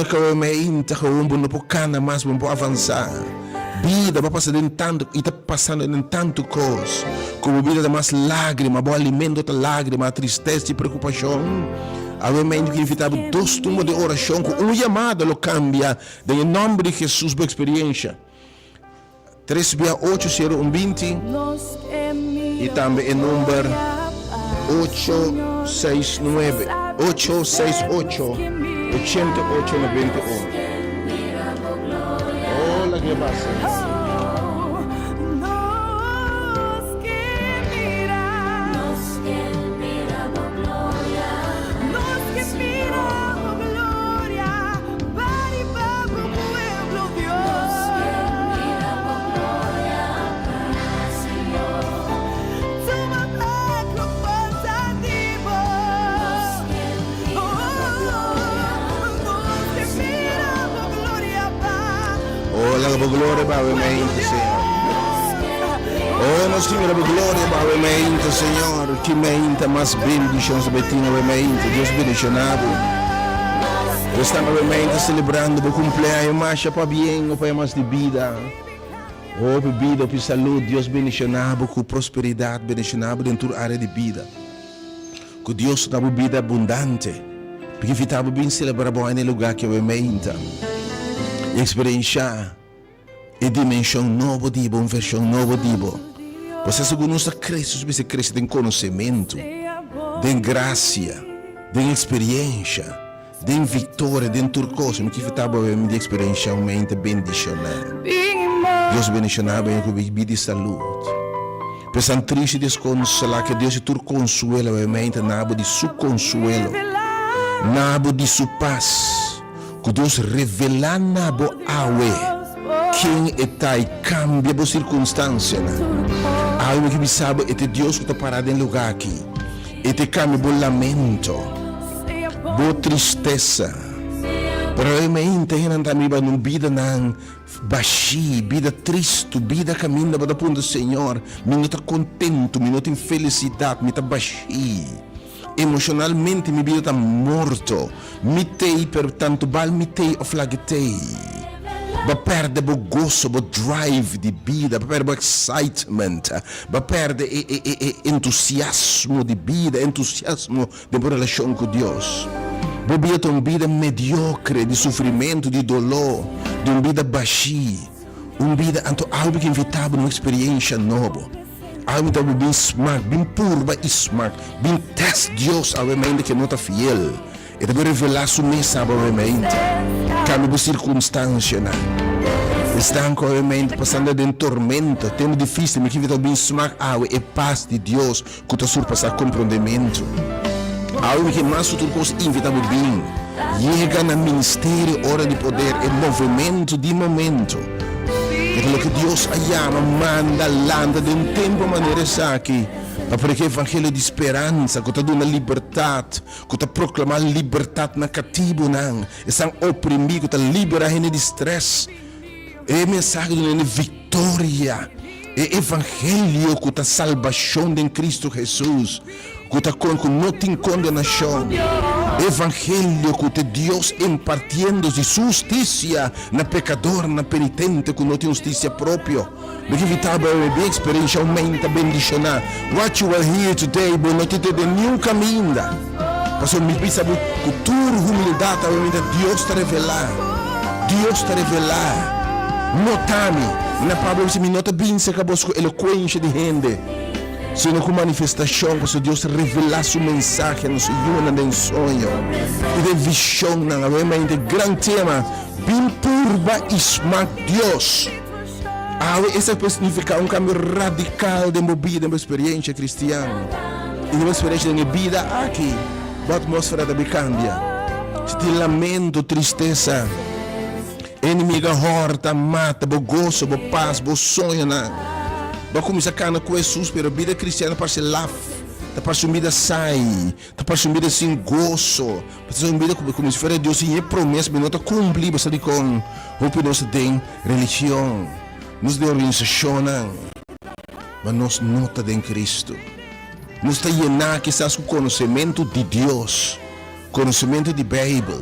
que eu me inta que eu não posso cana mais, não posso avançar. Vida vai passando em tanto e está passando em tanto coisa. Como vida dá mais lágrima, bom alimento da lágrima, tristeza e preocupação. A mente que invitava 2 turmas de oração com uma chamada lo cambia. Em nome de Jesus, boa experiência. 368-020 e também em número 868-8891. Olha que passa. La gloria para o mente, Senhor. Oh, nós temos a glória para o mente, Senhor. Que mente mais bendições betinho o mente. Deus bendicionado. Estamos realmente celebrando o cumpleaños mais para bem, para mais de vida. Oh, para vida, para saúde. Deus bendicionado, com prosperidade, bendicionado dentro da área de vida. Que Deus dá vida abundante. Porque estamos bem celebrando no lugar que é o mente. Experiência. E dimensão nova dibo, uma versão nova dibo. Você segundo cresce, você cresce em conhecimento, em graça, em experiência, em vitória, em turcoso, mas que estava de experiência aumenta bendicionar. Deus bendicionar bem com vida e saúde. Pensando triste, desconsolar que Deus te consuela, aumenta nabo de su consuelo, nabo de su paz. Que Deus revela nabo awe. Quem está e cambia a circunstância. Algo que me sabe é Deus que está parado em lugar aqui. E te cambia o lamento, a tristeza. Provavelmente não está me numa vida baixi, vida triste, vida caminhando para o ponto do Senhor. Me não está contente, me não tem felicidade, me está baixi. Emocionalmente, minha vida está morto. Me tei, portanto, bal me tei, oflaguetei. Ba perde o gozo, o drive de vida, ba perde o excitement, ba perde o entusiasmo de vida, entusiasmo de uma relação com Deus. Ba vive uma vida mediocre, de sofrimento, de dolor, de uma vida baixa, uma vida algo que invitava uma experiência nova. Algo que bem smack, bem purba e smack, bem teste Deus ao mente que não está fiel. E deve revelar sua mensagem ao mente. Cambia de circunstância. Estão com a mente passando de tormento, tendo difícil, mas que vida bem smack água e paz de Deus que está surpassar compreendimento. Algo que mais outro coisa invitado bem. Chega no ministério, hora de poder, é movimento de momento. É o que Deus chama, manda, landa de um tempo maneira aqui. Para que o evangelho de esperança, que está dando liberdade, que está proclamando liberdade na cativo, estão oprimidos, que está liberando de estresse. É mensagem de vitória. É evangelho que está salvação em Cristo Jesus. Que está com não tem condenação. Evangelho que está Deus impartindo de justiça na pecador, na penitente, que não tem justiça própria. Porque vitaba é bem experiência aumenta bendicionar. What you are here today, but não te de nenhum caminho. Pastor, me pensa que cultura, humildade, aumenta Deus está revelar. Deus está revelar. Notame, na palavra se me nota bem se acabou com eloquência de gente. Se não com manifestação, porque Deus revelar sua mensagem, nos ajuda em sonho. E de visão, realmente, grande tema. Bem purba e smack Deus. Isso pode significar um cambio radical de uma vida, de uma experiência cristã. E de uma experiência de vida aqui. A atmosfera também cambia. Se tem lamento, tristeza. Inimiga horta, mata, bo gozo, bo paz, bo sonho. Ba começar a com Jesus, pero a vida cristiana parece laf, tá parece uma vida sai, tá parece uma vida sem gozo, parece uma vida como se fosse Deus e é promessa, mas não está cumprido, sabe com o que nós tem religião, nos de organização, mas nós não está em Cristo, nós está llenado quizás com conhecimento de Deus, conhecimento de Bíblia,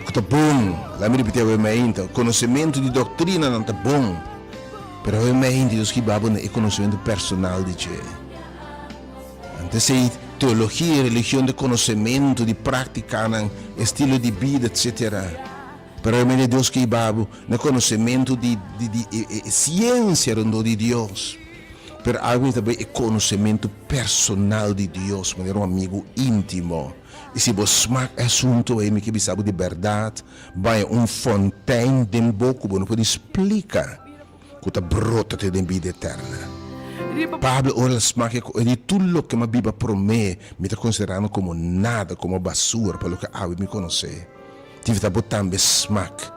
que tá bom. Lá me repetir o conhecimento de doutrina não tá bom. Pero obviamente Deus que babo é conhecimento personal de Che. Antes é teologia, religião de conhecimento, de prática, estilo de vida, etc. Pero obviamente Deus que babo é conhecimento de ciência de Deus. Pero algo também é conhecimento personal de Deus, maneira um amigo íntimo. E se você smaak assunto aí, me que sabe de verdade, vai fontaine de boca, não pode explicar que tá brota de vida eterna. Pablo ora smaak de tudo que a Bíblia promete, me está considerando como nada, como basura, pelo que eu me conhecer. Tive que botar também smaak,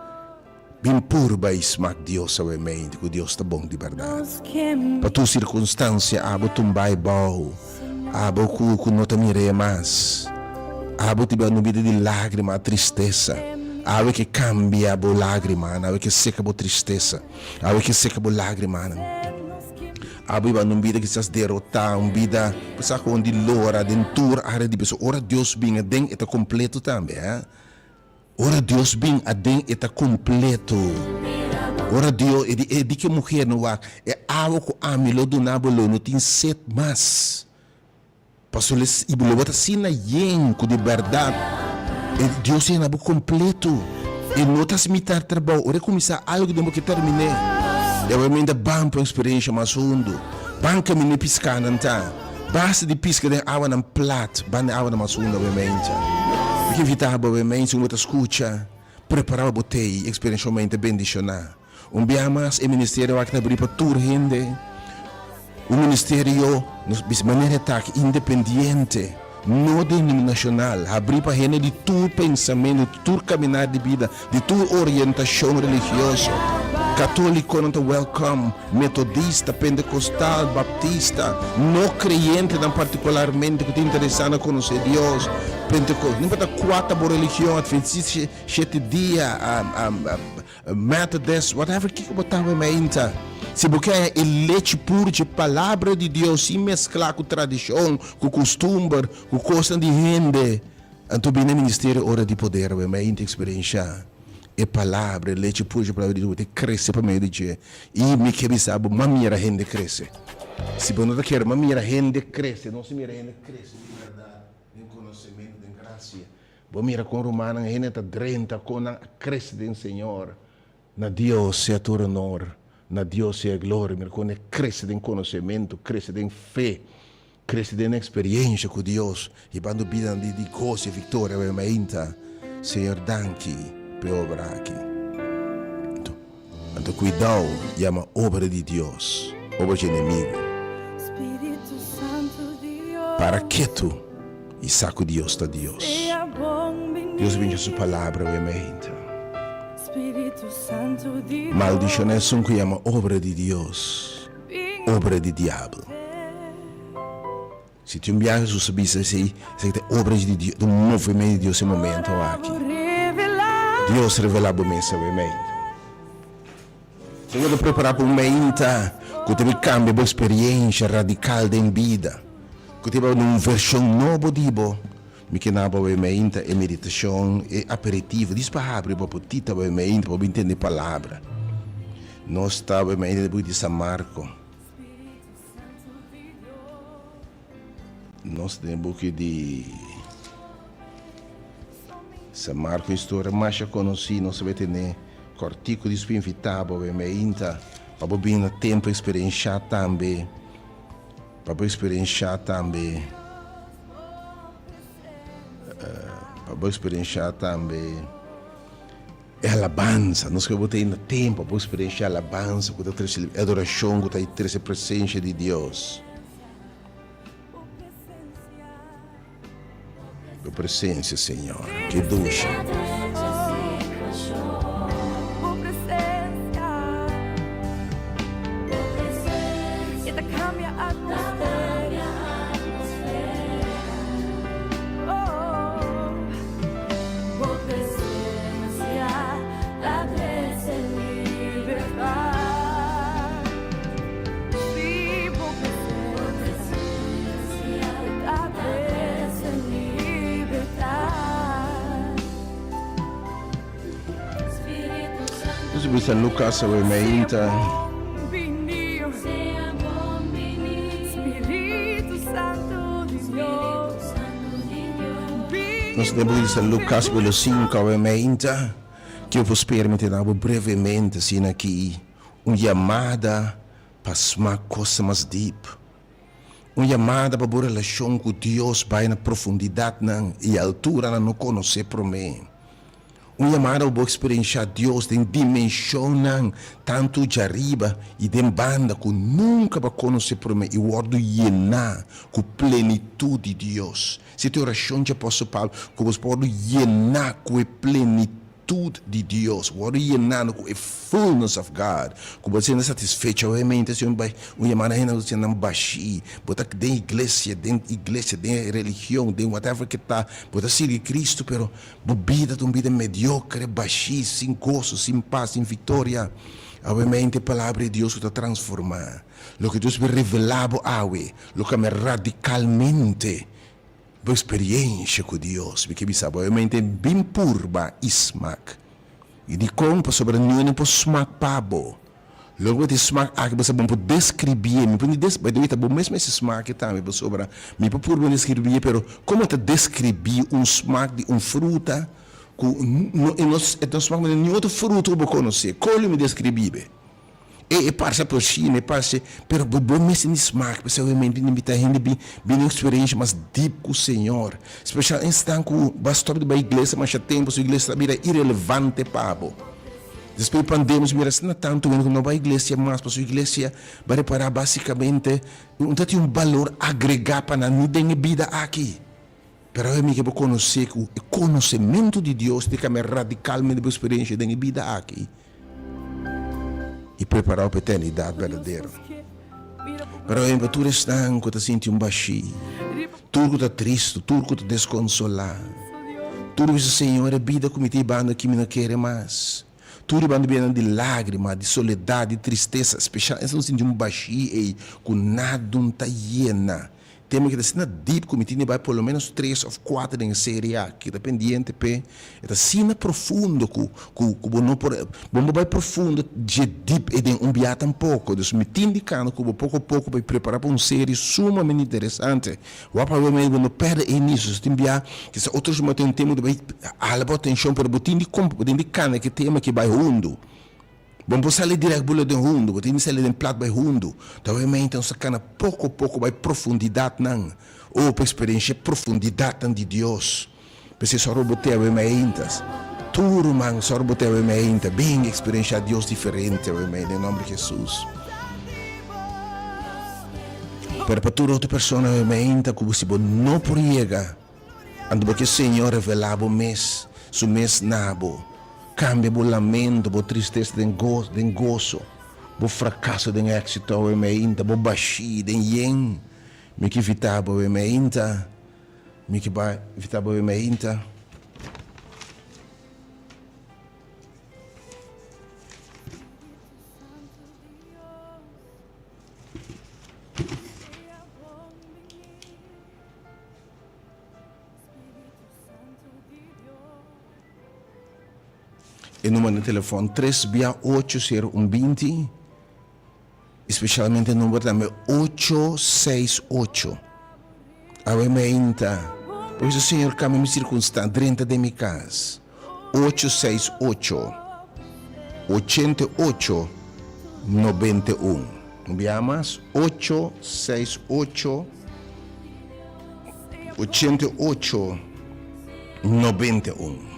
bem puro vai smaak Deus ao mente, que Deus está bom de verdade. Para tua circunstância, abo tumbai bom, abo que não te mire mais. Abo tiba no vida de lágrima, tristeza. Abo que cambia a lágrima, abo que seca a tristeza. Abo que seca a lágrima. Abo iba no vida que se derrotar, vida, pensar com de lora, de tour, área de pessoa. Ora Deus bem a den eta completo também, Ora Deus bem a den eta completo. Ora Deus é de que mulher no ar, é algo que amilo do nabolo, não tem set mais. Pastor, e bota sina yen com de verdade. Deus é nabo completo. E não está se mitar trabalho. Ora começar algo de que terminei. Eu ainda bam para experiência mais fundo. Banca me piscar não tá. Basta de pisca de água na plat, ban água na mais fundo obviamente. Porque evitava obviamente uma escuta, preparava botei experiencialmente bendicionar. Bia mais é ministério que abrir para tur gente. O ministério, de maneira independente, não denominacional, abrir para gente de tu pensamento, de tu caminhar de vida, de tu orientação religiosa. Católico não te welcome, metodista, pentecostal, baptista, não crente, não particularmente, que te interessa em conhecer Deus. Pentecostal, não pode quatro religião, adventista, 7 dias, Methodist, whatever que botava em se você é leite puro de palavra de Deus, se mesclar com tradição, com costume, com coisa de gente, então bem no ministério hora de poder, mas a experiência é palavra, leite puro de palavra de Deus, cresce para meio de dia. E me que sabe, mamira gente cresce. Se você não quer, mamira gente cresce, não se mira gente cresce de verdade, de conhecimento, de graça. Bom mira com romana, gente está drenta, com a cresce do Senhor. Na Deus se atura honor. Na Deus é a glória, mas quando cresce em conhecimento, cresce em fé, cresce em experiência com Deus, e quando vida de gozo e vitória, Senhor, danke pela obra aqui. Então, cuidado, chama obra de Deus, obra de inimigo. Para quieto e saco Deus da Deus. Deus bendiga sua palavra, obviamente. Maldição é som que chama obra de Deus, obra de diabo. Se tu enviar Jesus sabia se é obra de Deus, do movimento de Deus em momento aqui. Deus revela para mim, obviamente. Se eu preparar para um momento que teve cambio, uma experiência radical de vida, que teve uma versão nova de Deus. Mi kenaba obviamente e meditação e aperitivo. Diz palavra para potita obviamente para entender palavra. Nós está obviamente depois de São Marco. Nós temos que de São Marco história mais conhecida, nós vai ter cortico de invitado obviamente para vir no tempo experienciar também. Para experienciar também. Para experienciar também a alabança. Nós que botei no tempo para experienciar a alabança, com a adoração, com a presença de Deus. A presença, Senhor, que doce. Nós vamos a Lucas, o Emeita. Nós temos a Lucas, pelo 5, o Emeita. Que eu vou permitir brevemente, assim, aqui, uma chamada para uma coisa mais deep. Uma chamada para a relação com Deus, vai na profundidade e altura, não conhecer por mim. Uma chamada para experienciar Deus em dimensão, tanto de arriba e de banda, que nunca vai conhecer por mim. E o ordo llenar com plenitude de Deus. Se tem oração de apóstolo Paulo, que você pode llenar com a plenitude de Deus, what are you now? A fullness of God. Como você não satisfeito, obviamente, se um chamado ainda você não baixi, botar que tem igreja, tem religião, tem whatever que tá, botar seguir Cristo, pero vida de uma vida mediocre, baixi, sem gozo, sem paz, sem vitória. Obviamente, a palavra de Deus está transformar. Lo que Deus me revelava hoje, lo que me radicalmente a experiência com Deus, porque me sabe, obviamente, bem purba smack. E de como sobre não por smack pabo. Logo de smack aqui você pode descrever, me pode descrever, bom mesmo esse smack também sobre, me pode purba descrever, pero como te descrever um smack de fruta, que não smack de nenhum outro fruto que eu conhecer, como me descrever? E passa por China, e passa, pero bom mesmo nesse smack, pessoalmente, me está tendo bem uma experiência mais deep com o Senhor, especial em instante que basta de uma igreja, mas já tempo a igreja está irrelevante para o. Depois pandemia, mira, não tanto que não vai igreja, mas para a igreja vai reparar basicamente, não tem um valor agregado para a vida aqui. Pero eu me quero conhecer que o conhecimento de Deus tem que me radicalmente a experiência da vida aqui. E preparar para a eternidade verdadeira. Pero em tu estão que te sente baixi, tudo que está triste, tudo que está desconsolado, tudo que o Senhor é vida como te banda que me não quer mais, tudo banda de lágrimas, de soledade, de tristeza, especial, não sente baixi e com nada não está llena. Temos que estar deep como tinha vai pelo menos 3 ou 4 em série aqui, dependiente pe, está sina profundo com não por, bom vai profundo de deep e de biar pouco, então me indicando que pouco a pouco vai preparar para uma série sumamente interessante. O provavelmente não perde início, se biar que se outros momentos tem tempo de vai alaba atenção para botar indicando que tema que vai rundo. Vamos sair direto bula de rundo, vamos sair de plato vai rundo. Talvez então sacana pouco a pouco vai profundidade não, ou para experiência profundidade de Deus. Porque só robotei o meintas, tudo man só robotei o meintas, bem experiência de Deus diferente o em nome de Jesus. Para toda outra pessoa o meintas como se não por chegar, ando porque o Senhor revelava o mês, su mês nabo. Cambia o lamento, a tristeza de gozo, o fracasso de êxito, o emeinta, o baixi, de yen, me que evitava o emeinta, me que evitava o emeinta. E número de telefone 3680120, especialmente o número também 868. A emenda, pois o Senhor caminha circunstante dentro de minha casa. 868 88 91. Enviamos 868 88 91.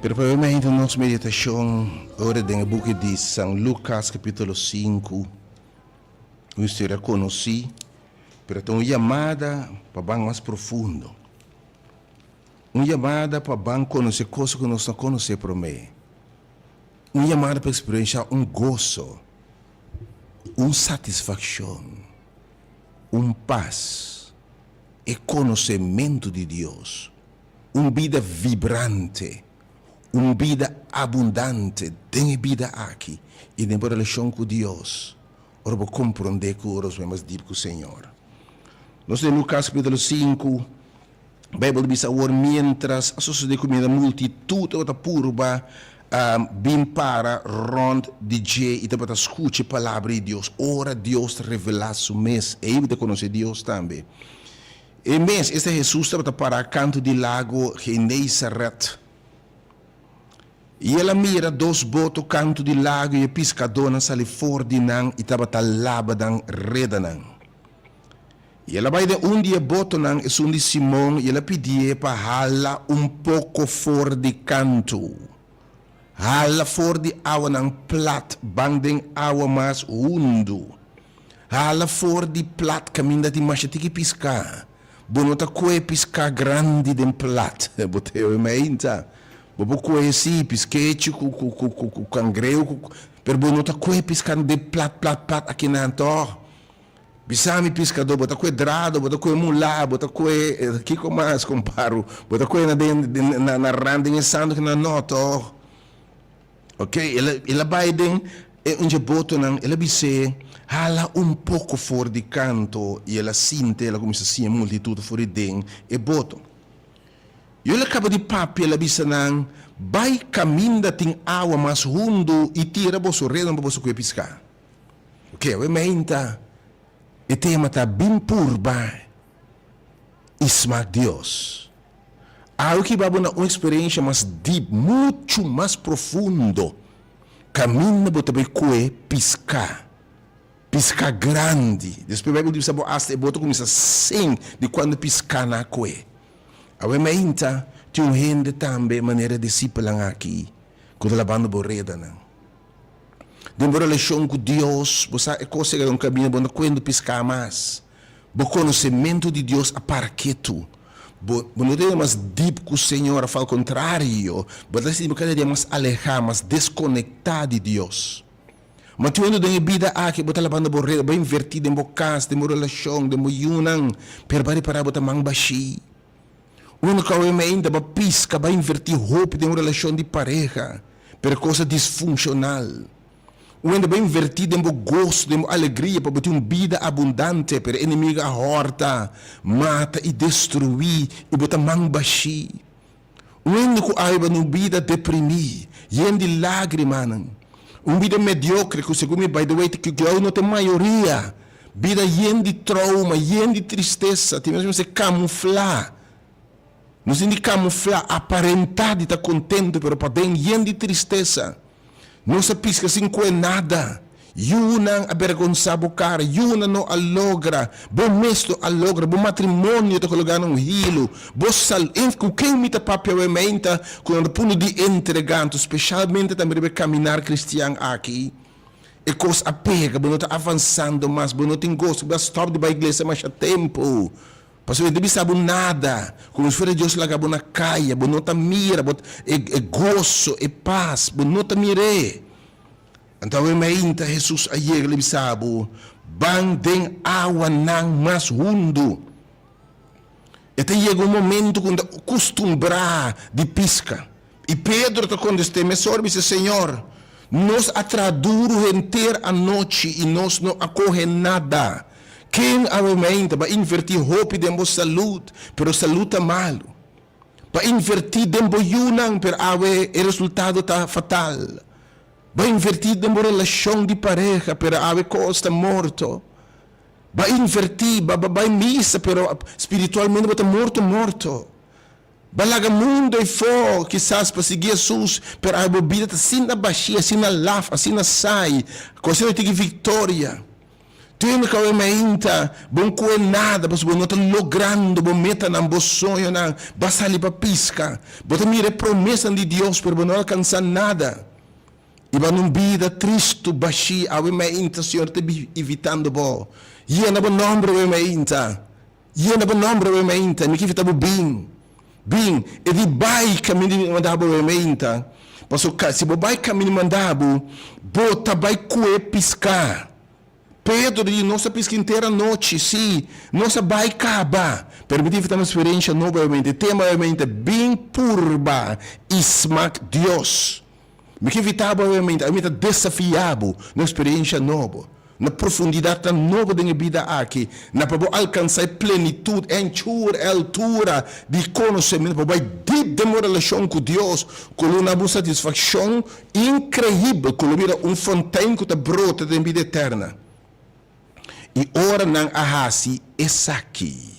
Pero provavelmente nossa meditação ora do book de São Lucas capítulo 5, uma história conheci, pero tem uma chamada para bem mais profundo, uma chamada para bem conhecer coisas que nós não conhecemos por mim, uma chamada para experienciar gozo, satisfação, paz, e conhecimento de Deus, vida vibrante, vida abundante, tem vida aqui, e tem relação com Deus, ora vou compreender que nós vamos dizer com o Senhor. Nós temos Lucas capítulo 5, a Bíblia diz agora, mientras sucede com a multitud, outra turba, bem para, rond, DJ, e também escute a palavra de Deus, ora Deus revela seu mês, e ele conhece Deus também. E mês, este Jesus estava para canto de lago em Nazaret. E ela mira dois botos canto de lago e pescador sali fora de nan e estava lava dan reda nan. E ela vai de dia boto nan e de Simão e ela pedia para hala pouco fora de canto. Hala fora de água nan plat, bang água mais undo. Hala fora de plat caminho de machete que piscar. Bonota coe piscar grande de plat. Botei meinta. Bobo conheci pisquete com cangrejo, pero bonota coe piscando de plat aqui na antor. Bisami piscador, bota quadrado, bota coe mulá, bota coe aqui com mais comparo, bota coe na randinha sando que na nota. Ok, ela vai den onde boto nan, ela bise hala pouco fora de canto e ela sente, ela começa assim a multitud fora de e boto. E ela acaba de papi, ela bisa nang, vai caminho tem água mais fundo e tira bosso reda para bosso que piscar. Ok, o meinta, e tema tá bem purba, isma Deus. Algo que vai uma experiência mais deep, muito mais profundo. Caminho para também coe piscar. Piscar grande. Depois vai dizer, hasta e boto começa sem de quando piscar na coe. A meinta tem gente também maneira discípula aqui, quando ela banda borreda não. Tem uma relação com Deus, você é coisa que um caminho quando quando piscar mais, o conhecimento de Deus a parqueto, não tem mais deep com o Senhor, ao contrário, você tem cada dia mais alejar, mais desconectar de Deus. Mas tu tem vida aqui, você banda borreda, bem invertida em bocas, tem uma relação, tem uma união, para botar mão baixi. Uno que ainda vai pisca, vai invertir roupa de uma relação de pareja, per coisa disfuncional. Uno vai invertir de um gosto, de uma alegria, para ter uma vida abundante, per inimiga horta, mata e destruir, e botar mão baixi. Uno que aiba uma vida deprimir, de lágrima, uma vida mediocre, que segundo me, by the way, que eu não tenho maioria, vida de trauma, de tristeza, tem mesmo se camuflar. Nos indica camuflar, aparentar de estar contente, pero para dentro de tristeza. Não se pisca sem coisa nada. Yuna avergonçar o cara, yuna não alogra, bom mesto alogra, bom matrimônio te colocar num hilo, bom sal, com quem me papel é menta, quando puno de entregando, especialmente também para caminhar cristiano aqui. E coisa apega, bom não está avançando mais, bom não tem gosto, bom stop de ir à igreja mais a tempo. Pastor, eu não sabe nada. Como os filhos de Deus lá na caia, não está mira, é gozo, é paz, não está mire. Então, eu me inta Jesus aí, ele sabe, bandem água não mais fundo. Até chega momento quando acostumbrar de pisca. E Pedro, quando este me sorbe, disse, Senhor, nós atraduro inteira a noite e nós não acorre nada. Quem aumenta para invertir roupa de uma saúde, pero saúde é malo. Para invertir de uma yunang, pero o resultado está fatal. Para invertir de uma relação de pareja, pero a costa morto. Para invertir, para missa, pero espiritualmente está morto. Balaga mundo e for, quizás para seguir Jesus, pero a vida está assim na baixia, assim na lava, assim na sai, consegue ter vitória. Tem que eu me inta, bom coe nada, mas bom não está logrando, bom meta não, bom sonho não, basta ali para pisca, bota mira promessa de Deus, pero não alcançar nada. E vai numa vida triste, baixi, eu me inta, Senhor, te evitando bom. E é na bom nome eu me inta, e é na bom nome eu me inta, me que evita bem, e de vai caminho mandado eu me inta, mas se vai caminho mandado, bota vai coe piscar. Pedro diz, nossa pesca inteira noite, sim, nossa vai acabar. Permitir ter uma experiência novamente, temamente bem purba, smack Deus. Me que evitar, obviamente, a mim desafiado na experiência nova, na profundidade tão nova da minha vida aqui, na para alcançar plenitude, altura de conhecimento, para deep de uma relação com Deus, com uma satisfação incrível, com uma fontaine que brota da vida eterna. E ora não ahasi essa aqui.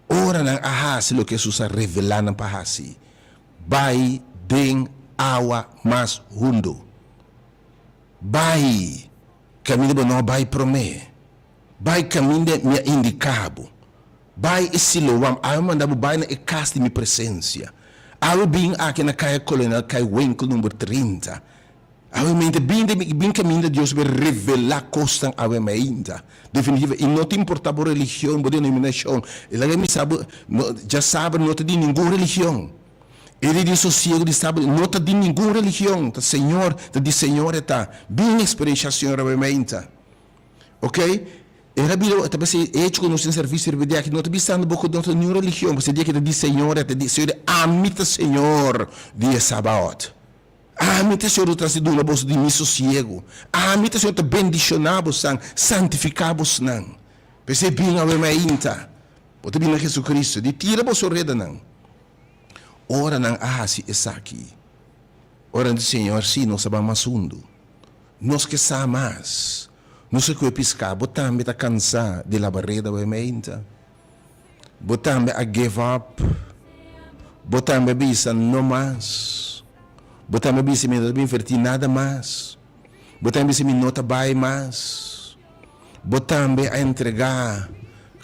Ora não ahasi o que Jesus revelando para ahasi. Vai den água mais hundo. Vai caminho de não vai prome. Vai caminho de minha indicabo. Vai esse loam. Eu mandava vai na casa de minha presença. Eu vim aqui na caia colina, caia winkel número 30. Obviamente, bem caminho de Deus vai revelar coisas a minha ainda. Definitivamente, e não te importa a religião, a denominação. Ele já sabe, não tem nenhuma religião. Ele diz sossego, ele sabe, não tem nenhuma religião. O Senhor, está bem experiência, Senhor, a minha ainda. Ok? Era bem, talvez hecho com o nosso serviço, ele diz que não tem pensando pouco de nenhuma religião. Você diz que ele diz Senhor, ele diz Senhor, amita Senhor, dia sábado. Amita Senhor, trazido uma bolsa de mim sossego. Amita Senhor, te bendicionamos, santificamos, não. Pensei bem a minha ainda. Pode vir a Jesus Cristo, de tira a sua rede, não. Ora não ahasi essa aqui. Ora do Senhor, sim, nós sabemos assunto. Nós que sabemos. Nós que piscar, botamos a cansar de la barreira da minha. Botamos a give up. Botamos a bisa no mais. Botamos a bisa me não invertir nada mais. Botamos a bisa me não trabalhar mais. Botamos a entregar.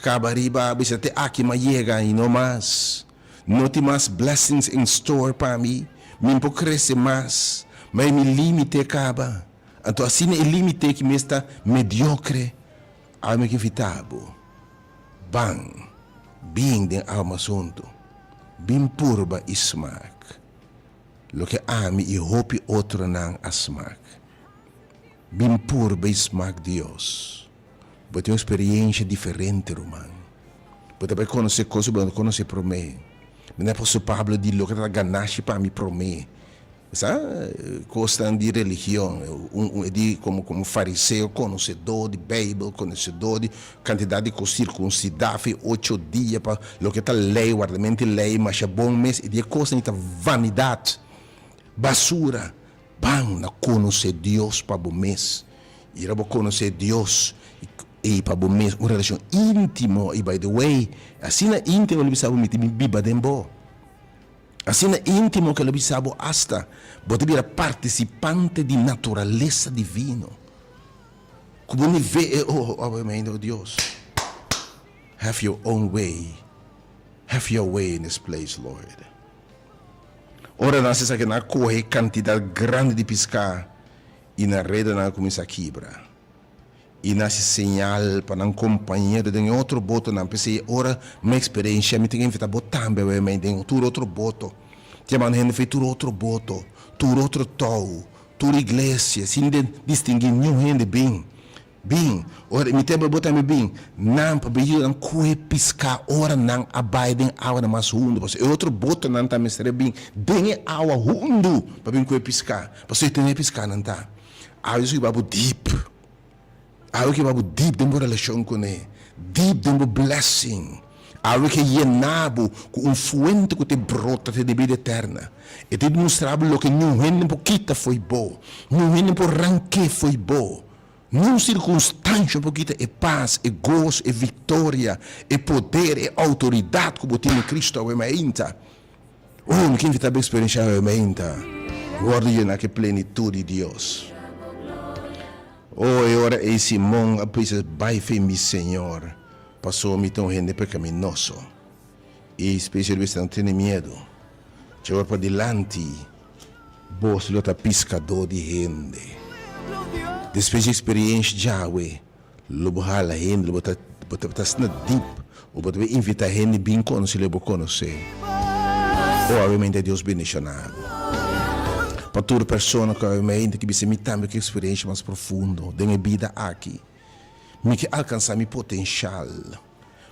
Cabariba, bisa até aqui mas chega e não mais. Não tem mais blessings in store para mim. Me pode crescer mais. Mas me limite acaba. Então assim é limite que me está mediocre. A me que vitabo. Bang. Bem de alma assunto. Bem purba ismak. Lo que ame e hope outro não asmak. Bem purba ismak Deus. Vou ter uma experiência diferente, Romano. Vou ter conhecer coisas que eu não conheço para mim. Não é possível Pablo de lo que está ganache para mim para mim. Sabe? Coisa de religião. Como fariseu, conhecedor de Bíblia, conhecedor de quantidade de circuncidar, 8 dias para lo que está lei, guardamento lei, mas é bom mês. E de coisa de vanidade, basura. Bang, na conhecer Deus para o mês. E eu vou conhecer Deus e para o mês, uma relação íntima. E by the way, assim na íntimo ele sabe me biba dembo. Assim na íntimo que ele sabe hasta pode vir participante de natureza divina. Como me vê, oh Deus. Have your own way. Have your way in this place, Lord. Ora nós sabe que na corre quantidade grande de pescar e na rede na começa a quebrar. E nesse sinal para um companheiro de outro boto não pensei ora minha experiência me tem que invitar botar também tem outro boto tinha gente feito outro boto outro tau igreja sem distinguir nenhum gente bem ora me tem botar me bem não para bem não coe piscar ora não abidem água mais fundo você outro boto não tá me ser bem tem água fundo para bem coe piscar você tem que piscar não tá aí isso vai deep. Algo que vai deep dentro da relação com ele, deep dentro do blessing, algo que llenabo com fuente que te brota de vida eterna, e te demonstrava o que não é nem pouquita foi bom, não é nem por ranque foi bom, não circunstância pouquita é paz, é gozo, é vitória, é poder, é autoridade como tem em Cristo a ainda. Oh, quem está bem experienciar a ainda, guarda na que plenitude de Deus. Oh, ora e Simão a precisa vai fé mi Senhor passou me tão rende pecaminoso e especialmente não tem medo chegou para delante vos lota pescador de rende depois de experiência já we lo bohala rende lo bota na deep ou bota invitar rende bem conhecer lo conhecer oh obviamente Deus bendicionado para toda pessoa que eu me que você me também que experiência mais profundo da minha vida aqui, me que alcançar meu potencial,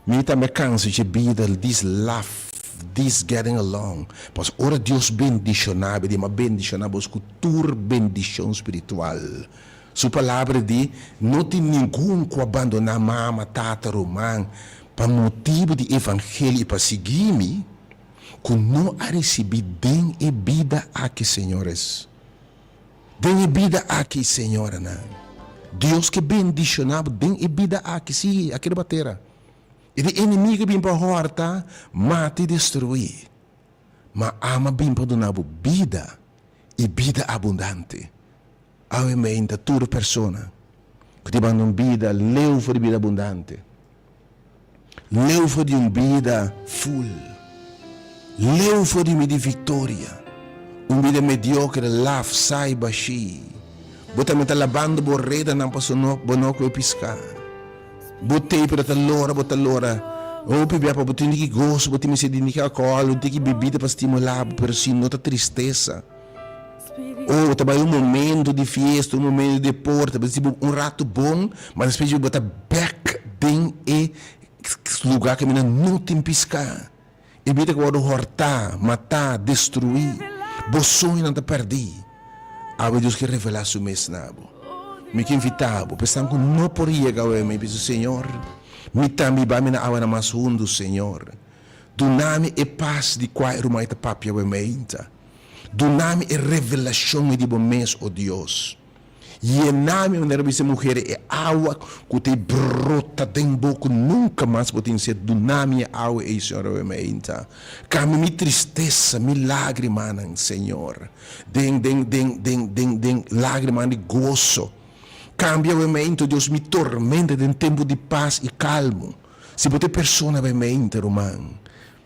me também canso de vida, this love, this getting along, pois ora Deus bendicionável, de uma bendicionável com tua bendição espiritual. Sua palavra diz, não tem ninguém que abandonar mama, tata, romã, para motivo de evangelho e para seguir-me, que não a receber bem e vida aqui, senhores. Bem e vida aqui, senhora, não. Deus que bendicionável, bem e vida aqui, sim, aqui na batera. E de inimigo vem para horta, mata e destruir. Mas ama bem para donar vida e vida abundante. Aumenta toda persona que te manda uma vida, leu de vida abundante. Leu de uma vida full. Leu de uma vida vitória. Uma vida mediocre, laf, sai, baixi. Bota me talabando borreda, não passou bonoco e piscar. Botei para bota lora. Ou pibia para botar ninguém gosto, botar me sedinho que alcohol, botar que bebida para estimular, para assim, nota tristeza. Ou também um momento de festa, um momento de porta, um rato bom, mas depois de botar back dentro e lugar que não tem piscar. E vida que pode hortar, matar, destruir, bolsões não te perder. A Deus que revelar o mês nabo. Me que invitava, pensando que não podia chegar a mim, disse Senhor, me também vai me na aula mais fundo, Senhor. Do nome e paz de qual era uma papia a mim. Do nome e revelação de bom mês, oh Deus. E o nome onde essa mulher é água que te brota dentro boca nunca mais pode ser do nome e água e Senhor o menta. Cambia minha tristeza, minha lágrima, Senhor. Den lágrima de gozo. Cambia o menta, Deus me tormenta em tempo de paz e calmo. Se você persona vai menta, romano.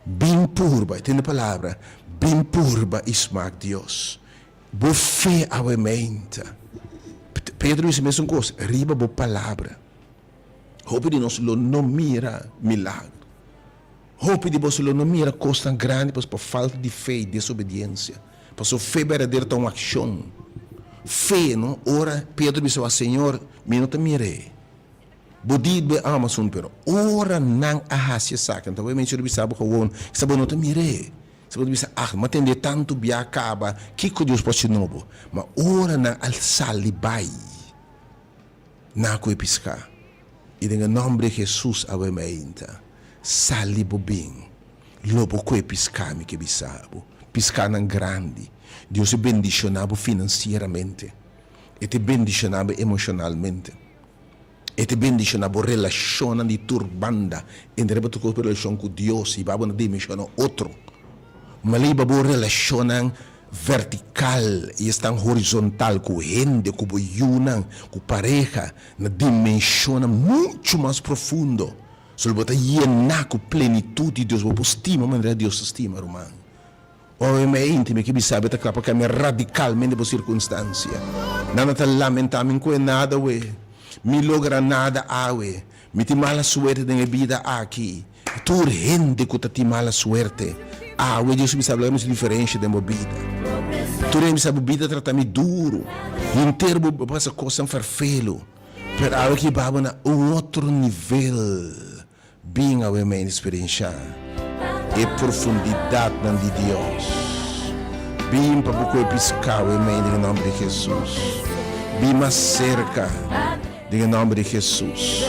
Bem purba, tem a palavra. Bem purba ismak Deus. Bo fé a menta. Pedro disse a mesma coisa. Riba bo palavra. Hope de nós não mira milagre. Hope de nós não mira coisa tão grande por falta de fé e desobediência. Por sua fé verdadeira está uma ação. Fé, não? Ora, Pedro disse ao Senhor, me não te mirei. Bodid Amazon, pero ora não ahasya sa akin. Então, eu menciono bisabo ko won, sabi não te mirei. Sabi bisa, matende tanto biya acaba, que Deus pode novo. Mas ora não al salibay. Na ko ipisca. E em nome de Jesus, awe mainta. Salibo bem. Lobo ko ipisca mi que bisabo. Pisca ng grande. Deus é bendicionado financeiramente. E te bendicionado emocionalmente. E te bendicionado relaciona de turbanda. Entre a tua relação com Deus e babo na dimensão outro. Mas ali babo relaciona vertical e está horizontal com gente, com boiuna, com pareja, na dimensão muito mais profundo. Só bota llenar com plenitude de Deus, babo estima, maneira Deus estima, romano. O me íntimo que sabe está capa que me radicalmente por circunstância. Não está lamentando com nada, we. Me logra nada, we. Me tem mala suerte na vida aqui. Tu gente que te mala suerte. We Deus me sabe muito diferente da minha vida. Tu me sabe vida trata-me duro. Inteiro passa coisa farfelo. Pero aqui baba na outro nível. Bem a minha experiência. E profundidade de Deus. Bem para o piscar em nome de Jesus. Bem mais cerca em nome de Jesus.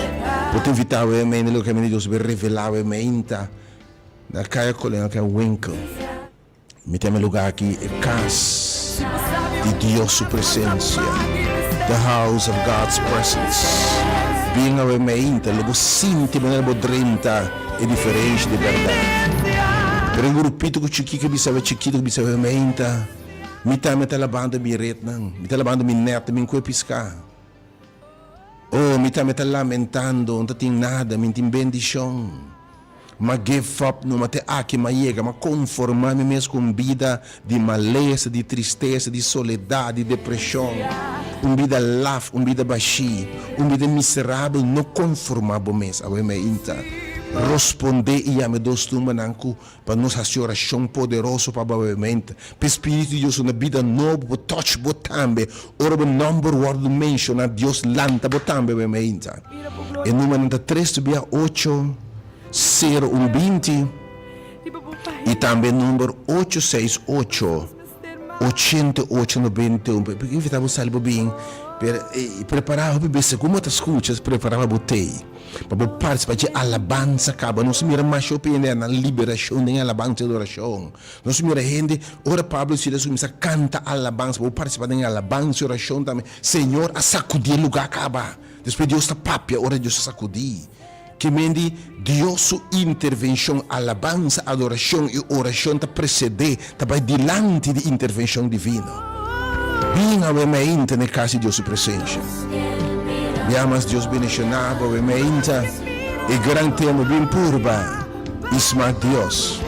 Vou te invitar o no caminho de Deus vai revelar o menta na caia colena que é o Winkle. Me tem um lugar aqui é casa de Deus sua presença. The house of God's presence. Bem a menta, logo sinto maneira drenta é diferente de verdade. Pero um grupito que chiquito que bisava menta, me tá lavando mi ret nang, me tá lavando mi net, me coi piscar. Oh, me tá lamentando, não tem nada, me tem bendição. Mas give up, não mate aqui, mas chega, mas conformar-me mesmo com vida de maleza, de tristeza, de soledade, de depressão. Vida laf, vida baixi, vida miserável, não conformável mesmo, a menta. Responder e ame Deus tumba nanku para nossa oração poderosa para obviamente. Para Espírito de Deus na vida nova, para touch botambe, ora o number word mention na Deus lanta botambe obviamente. E número 3 via 8 020 e também número 868 8891. Porque invitamos salvo bem preparava bem como tu escutas preparava botei para participar de alabança acaba não se mira mais opinião na liberação nem alabança de oração não se mira gente ora Pablo se desumisa canta alabança para participar de alabança oração também Senhor a sacudir lugar acaba depois Deus está papia ora Deus sacudir que mendi Deus sua intervenção alabança adoração e oração está preceder está vai dilante de intervenção divina. Bem obviamente na casa de Deus presença. Viamas Deus bendicionado obviamente e grande tema bem purba. Isma Deus.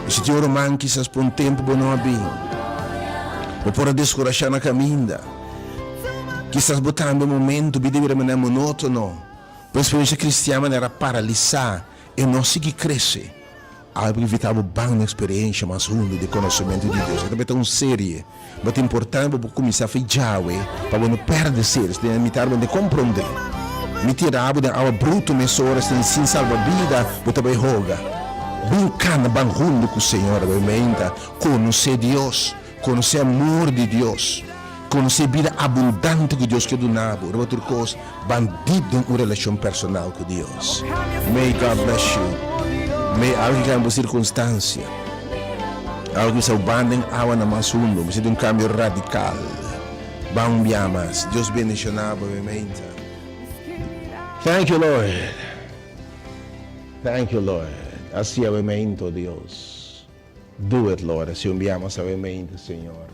E se Deus romano quizás por um tempo bom não bem. Ou por descorajar na caminha. Quizás botar um momento bem de maneira monótono. Pois a experiência cristiana era paralisar e não seguir crescer. Algo evitava uma experiência mais fundo de conhecimento de Deus. Também tem uma série, mas é importante para começar a fazer para não perder séries, de imitar, de compreender. Me tirava de água bruta, nessas horas, sem salva-vida, mas também roga. Brincando, banhundo com o Senhor, obviamente, conhecer Deus, conhecer o amor de Deus, conhecer a vida abundante que Deus quer donar, outra coisa, bandido em uma relação personal com Deus. May God bless you. May algo que cambia circunstância, algo que se abandem awa na masundo, mas de cambio radical. Bang biamas, Deus bendicionado, obviamente. Thank you, Lord. Thank you, Lord. Assim obviamente, Deus. Do it, Lord. Assim biamas, obviamente, Senhor.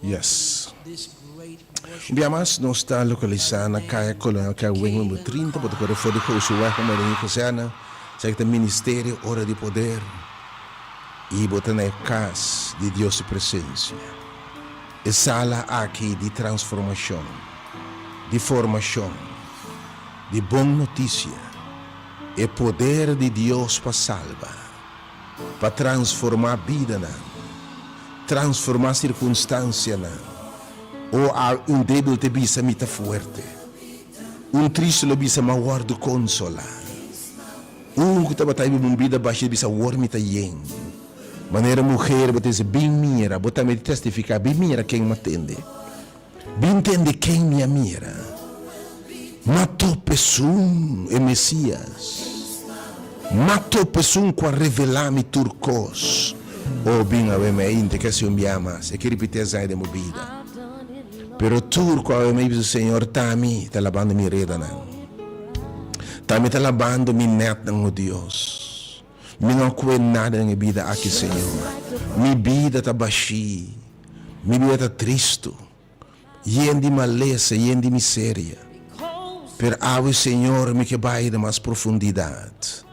Yes. Biamas não está localizado na Caia Colônia, que é o número 30, porque agora foi de curso, o como ele disse, sei que tem ministério, hora de poder, e botar na casa de Deus e presença. E sala aqui de transformação, de formação, de boa notícia, e poder de Deus para salvar, para transformar a vida, transformar a circunstância, ou um débil te bisa mita forte, triste lo bisa mawar do consola, que estava taibo vida baixa bisa war mita yen, maneira mulher botese bem mira, botar me testificar bem mira quem me atende, bem entende quem me mira, matou pessoa e Messias, matou pessoa com a revelar-me turcos. Oh, bem, obviamente, que se umbiamas, e que repetir essa de movida. Pero turco, obviamente, o Senhor está lavando minha reda, não. Está lavando minha neta, meu Deus. Me não cuida nada na minha vida aqui, Senhor. Minha vida está baixa. Minha vida está triste. Yen de maleza, yen de miséria. Pero, Senhor, me que vai de mais profundidade.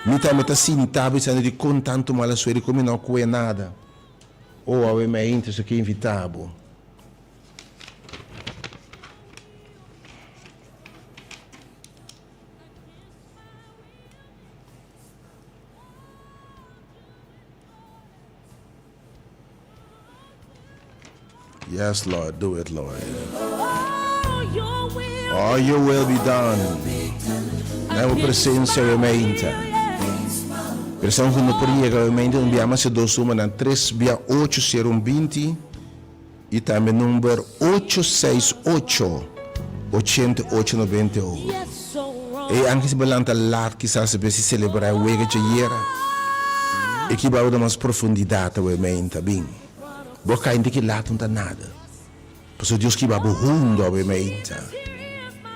Me está sentado e de com tanto mal sueri como não cuida nada. Ou obviamente isso que é invitável. Yes, Lord, do it, Lord. Oh, your will be done. Na presença obviamente. Pressão que não podia realmente enviar se dois uma na 3 via 8020 e também número 868 8891. E anche se belanta lá que se se celebrar o wega de iera e que vai dar mais profundidade obviamente bem. Boca ainda que lá não tá nada. Porque Deus que vai burrando obviamente.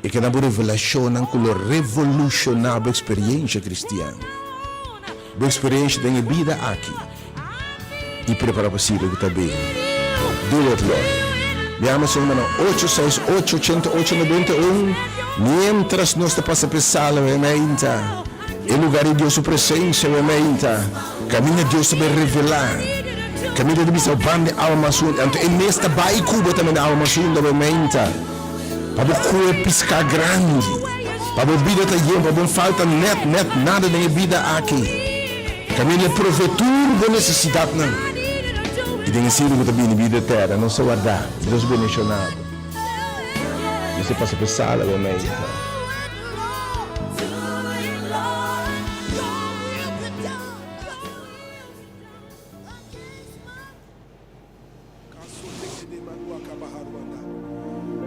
E que na revelação com a revolucionável experiência cristiana. Boa experiência da minha vida aqui. E prepara para si que também. Do it, Lord. Me ama seu número 868-8891. Mientras nós passa por sala, obviamente. Em lugar de Deus, sua presença, obviamente. Caminha Deus para revelar. Kami dito bisa bande alma sun. Anto nesta bai kubo também alma sun da momenta. Pabo kue pisca grande. Pabo vida tá yem, pabo falta net nada na vida aqui. Kami le provetor da necessidade não. E tem sido que também vida terra, não só guardar, Deus bendicionado. Você passa por sala momenta.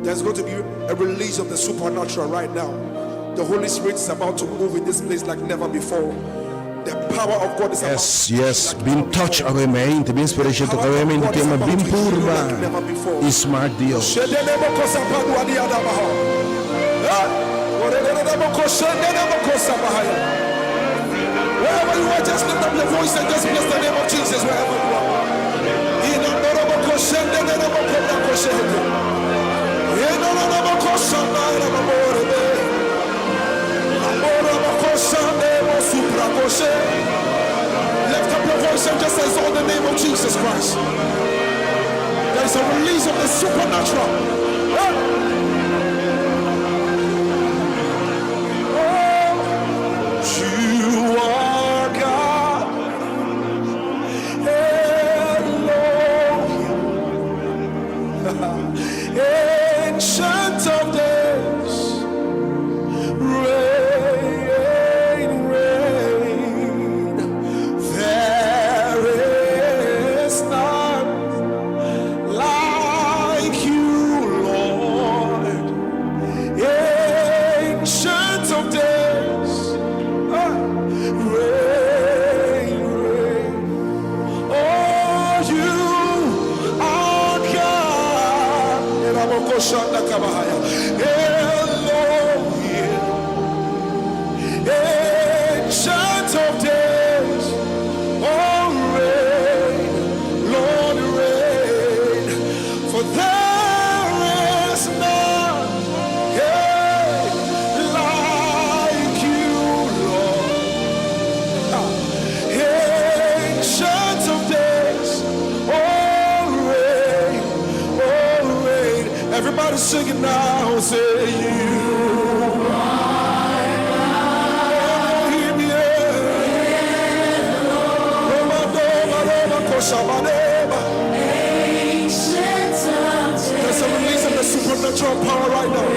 There's going to be a release of the supernatural right now. The Holy Spirit is about to move in this place like never before. The power of God is about Yes, been touched away man, to be inspiration to away man, the tema been purba. Ismark Dios. Wherever you are, just lift up your voice and just bless the name of Jesus wherever you are. Lift up your voice and just exalt the name of Jesus Christ. There is a release of the supernatural. You are God, Elohim, Ancient of Days, reign. There is none like you, Lord, Ancient of Days. Reign. Oh, you are God. Elohim, Ancient of Days. Oh, reign, Lord, reign. For there is none like you, Lord. Ancient of Days, oh reign. Everybody sing it now, say you are Elohim, There's a release of the supernatural power right now.